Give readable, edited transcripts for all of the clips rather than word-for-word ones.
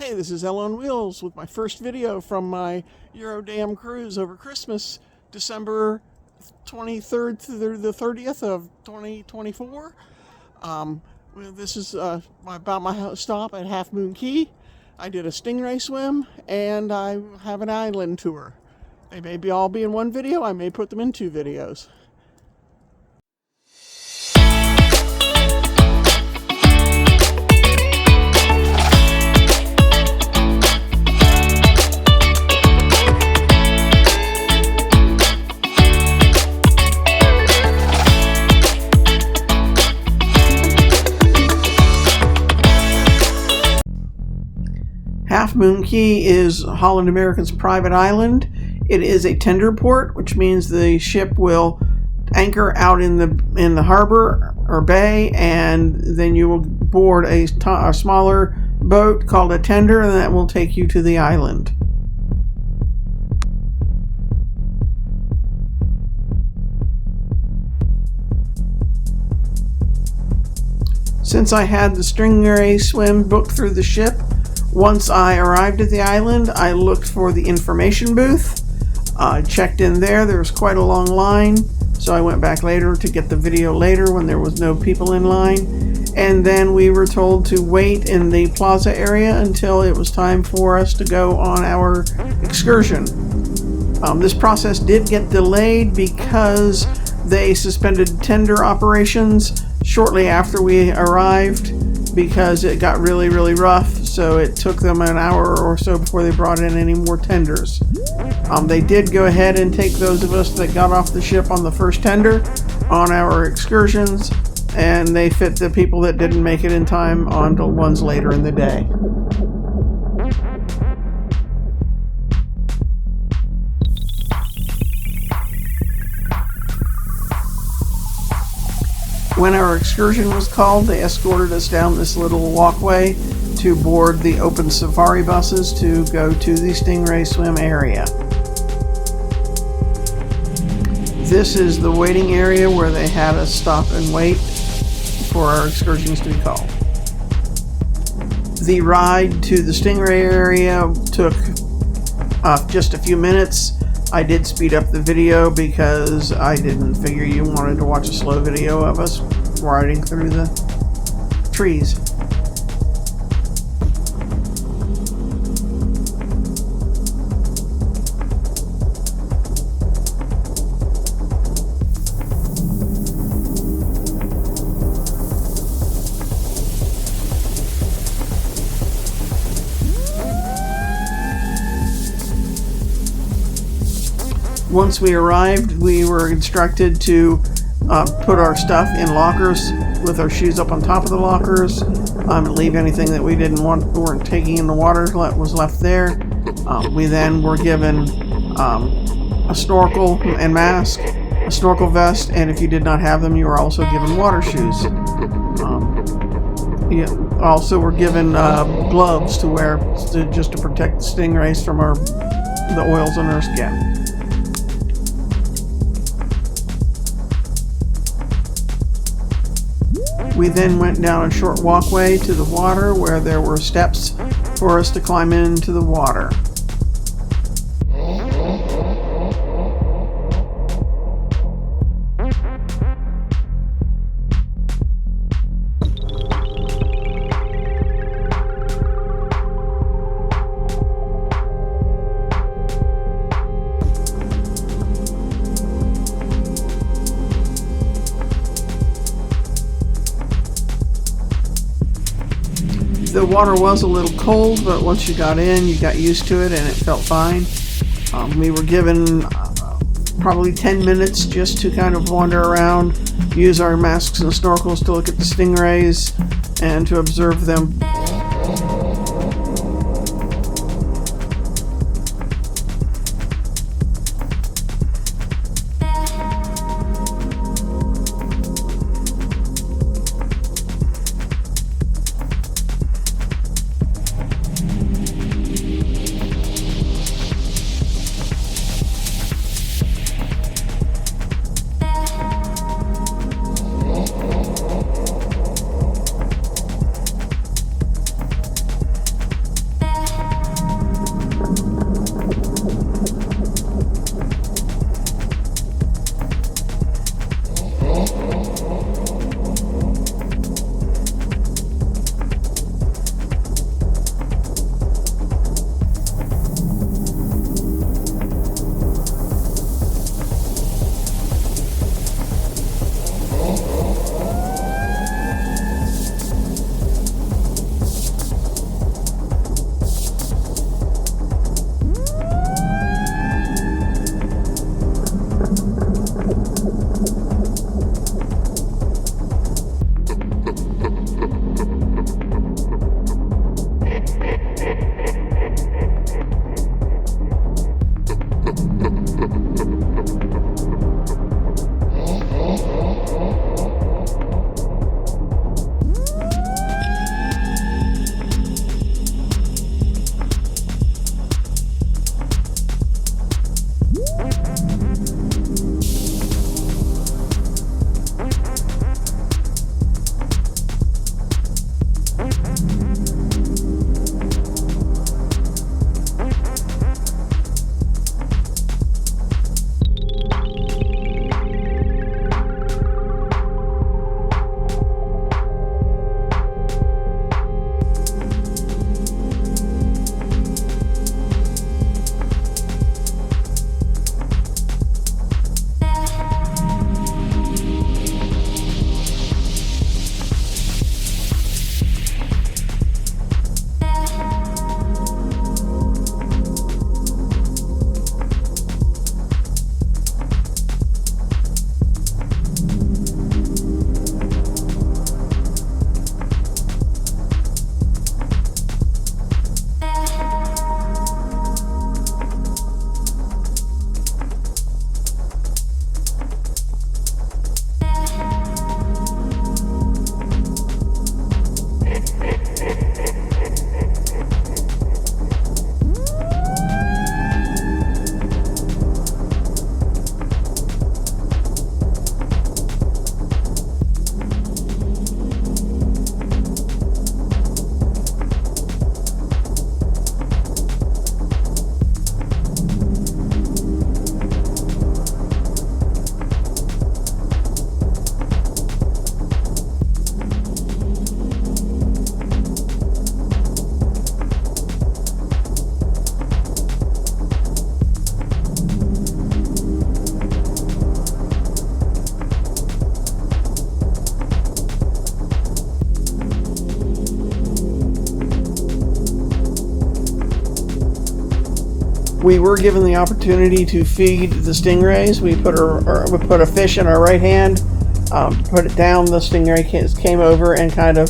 Hey, this is Ellen Wheels with my first video from my Eurodam cruise over Christmas, December 23rd through the 30th of 2024. This is about my stop at Half Moon Cay. I did a Stingray swim, and I have an island tour. They may all be in one video. I may put them in two videos. Half Moon Cay is Holland America's private island. It is a tender port, which means the ship will anchor out in the harbor or bay, and then you will board a smaller boat called a tender, and that will take you to the island. Since I had the Stingray swim booked through the ship, once I arrived at the island, I looked for the information booth. I checked in there. There was quite a long line, so I went back later to get the video later when there was no people in line. And then we were told to wait in the plaza area until it was time for us to go on our excursion. This process did get delayed because they suspended tender operations shortly after we arrived because it got really, really rough. So it took them an hour or so before they brought in any more tenders. They did go ahead and take those of us that got off the ship on the first tender on our excursions, and they fit the people that didn't make it in time onto ones later in the day. When our excursion was called, they escorted us down this little walkway to board the open safari buses to go to the Stingray swim area. This is the waiting area where they had us stop and wait for our excursions to be called. The ride to the Stingray area took just a few minutes. I did speed up the video because I didn't figure you wanted to watch a slow video of us riding through the trees. Once we arrived, we were instructed to put our stuff in lockers with our shoes up on top of the lockers, leave anything that we weren't taking in the water was left there. We then were given a snorkel and mask, a snorkel vest, and if you did not have them, you were also given water shoes. Also were given gloves to wear just to protect the stingrays from the oils on our skin. We then went down a short walkway to the water where there were steps for us to climb into the water. The water was a little cold, but once you got in, you got used to it and it felt fine. We were given probably 10 minutes just to kind of wander around, use our masks and snorkels to look at the stingrays and to observe them. We were given the opportunity to feed the stingrays. We put a fish in our right hand, put it down. The stingray came over and kind of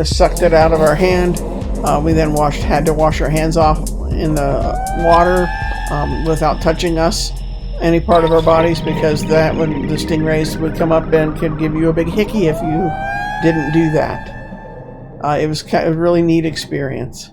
sucked it out of our hand. We then had to wash our hands off in the water without touching us, any part of our bodies, because the stingrays would come up and could give you a big hickey if you didn't do that. It was kind of a really neat experience.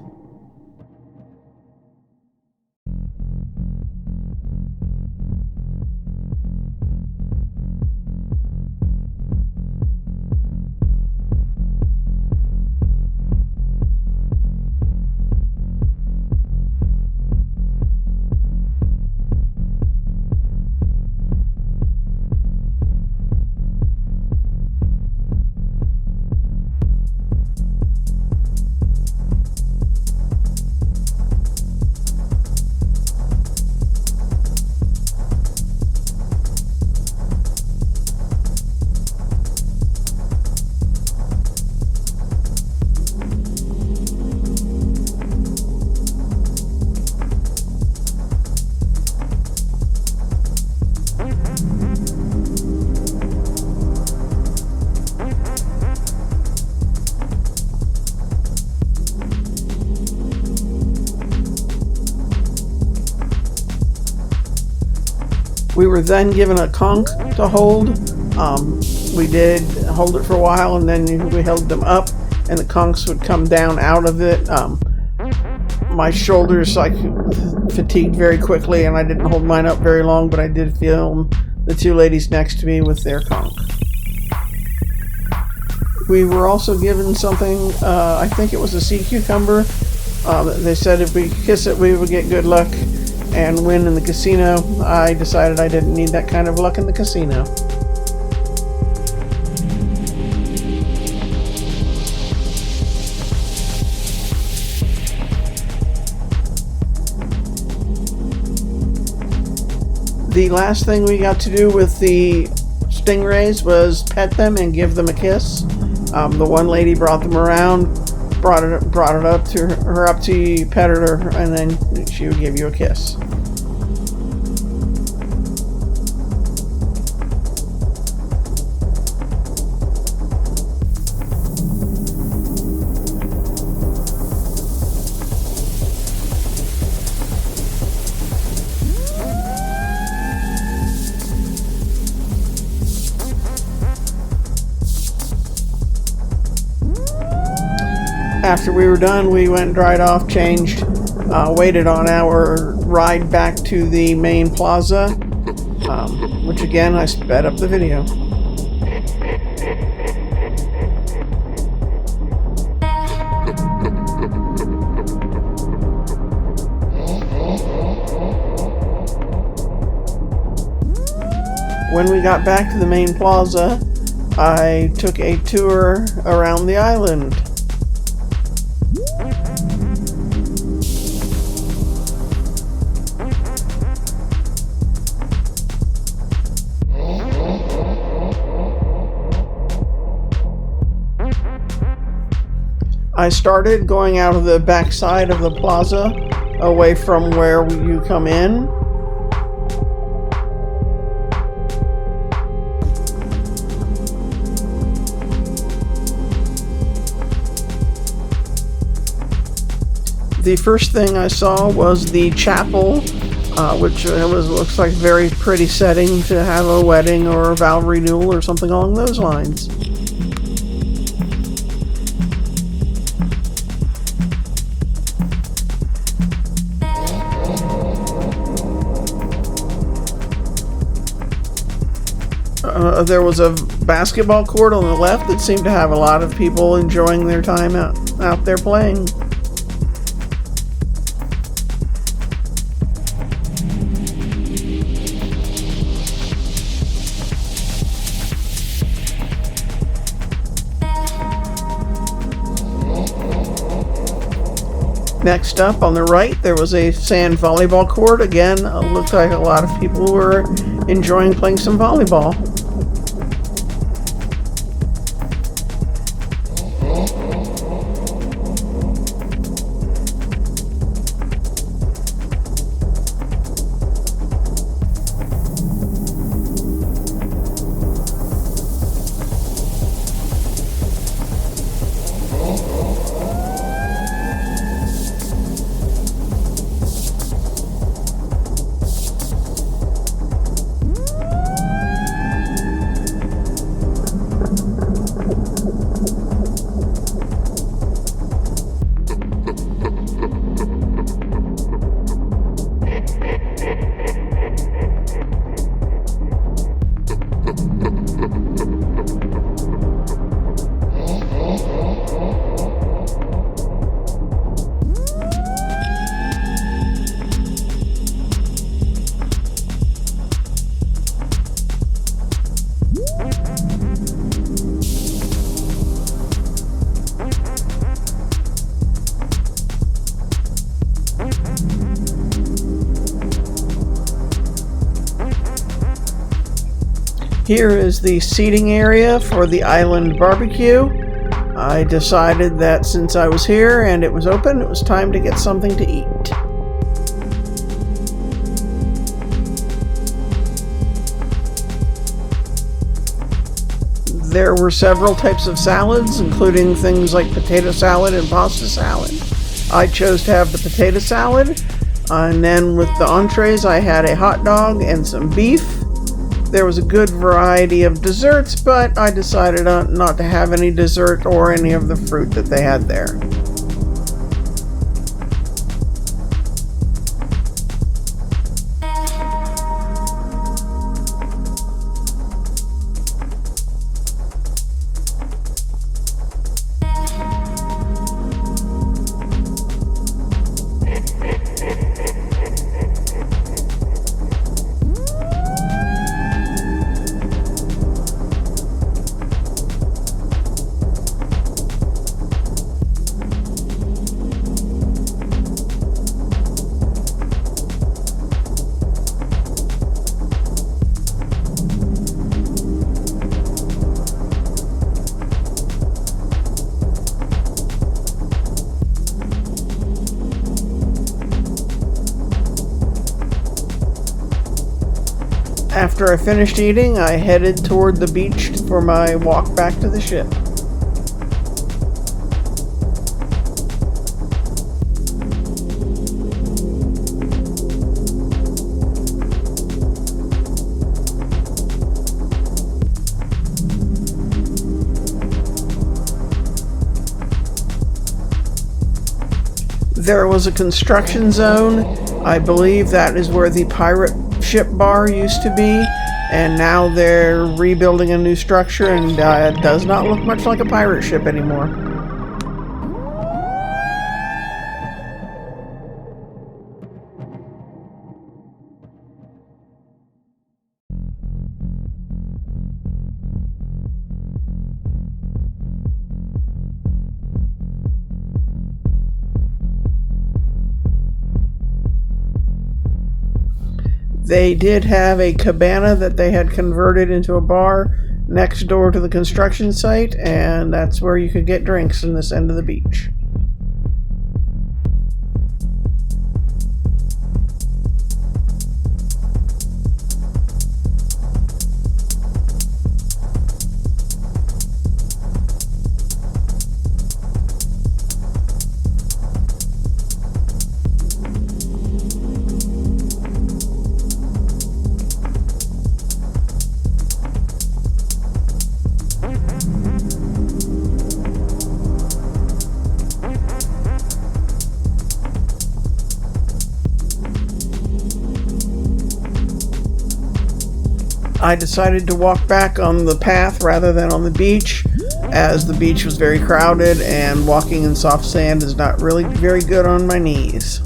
We were then given a conch to hold. We did hold it for a while, and then we held them up, and the conchs would come down out of it. My shoulders fatigued very quickly, and I didn't hold mine up very long, but I did film the two ladies next to me with their conch. We were also given something, I think it was a sea cucumber. They said if we kiss it, we would get good luck and win in the casino. I decided I didn't need that kind of luck in the casino. The last thing we got to do with the stingrays was pet them and give them a kiss. The one lady brought them around, brought it up to her up to you, petted her, and then she would give you a kiss. After we were done, we went and dried off, changed, waited on our ride back to the main plaza, which again, I sped up the video. When we got back to the main plaza, I took a tour around the island. I started going out of the back side of the plaza, away from where you come in. The first thing I saw was the chapel, which looks like a very pretty setting to have a wedding or a vow renewal or something along those lines. There was a basketball court on the left that seemed to have a lot of people enjoying their time out there playing. Next up on the right, there was a sand volleyball court. Again, looked like a lot of people were enjoying playing some volleyball. Here is the seating area for the Island BBQ. I decided that since I was here and it was open, it was time to get something to eat. There were several types of salads, including things like potato salad and pasta salad. I chose to have the potato salad, and then with the entrees I had a hot dog and some beef. There was a good variety of desserts, but I decided not to have any dessert or any of the fruit that they had there. After I finished eating, I headed toward the beach for my walk back to the ship. There was a construction zone. I believe that is where the pirate ship bar used to be, and now they're rebuilding a new structure, and it does not look much like a pirate ship anymore. They did have a cabana that they had converted into a bar next door to the construction site, and that's where you could get drinks in this end of the beach. I decided to walk back on the path rather than on the beach, as the beach was very crowded and walking in soft sand is not really very good on my knees.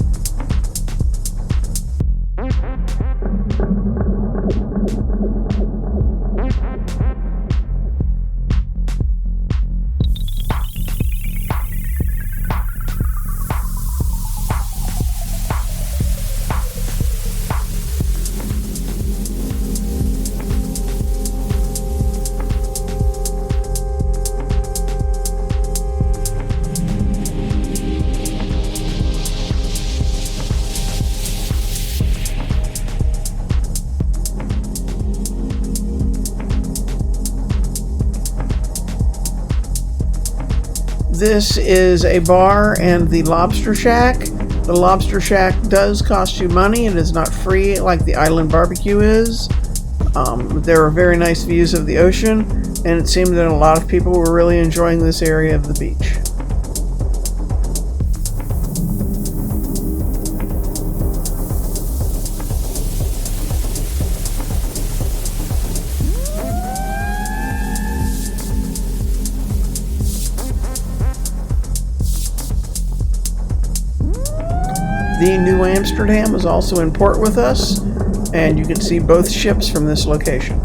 This is a bar and the Lobster Shack. The Lobster Shack does cost you money. It is not free like the Island BBQ is. There are very nice views of the ocean, and it seemed that a lot of people were really enjoying this area of the beach. The New Amsterdam is also in port with us, and you can see both ships from this location.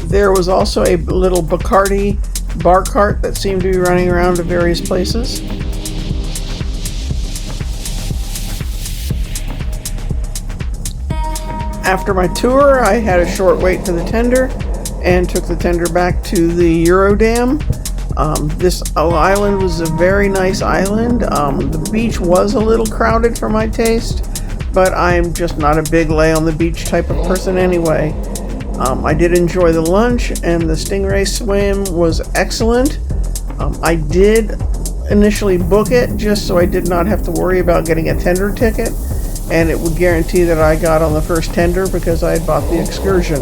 There was also a little Bacardi bar cart that seemed to be running around to various places. After my tour, I had a short wait for the tender and took the tender back to the Eurodam. This island was a very nice island. The beach was a little crowded for my taste, but I'm just not a big lay on the beach type of person anyway. I did enjoy the lunch, and the Stingray swim was excellent. I did initially book it just so I did not have to worry about getting a tender ticket, and it would guarantee that I got on the first tender because I had bought the excursion.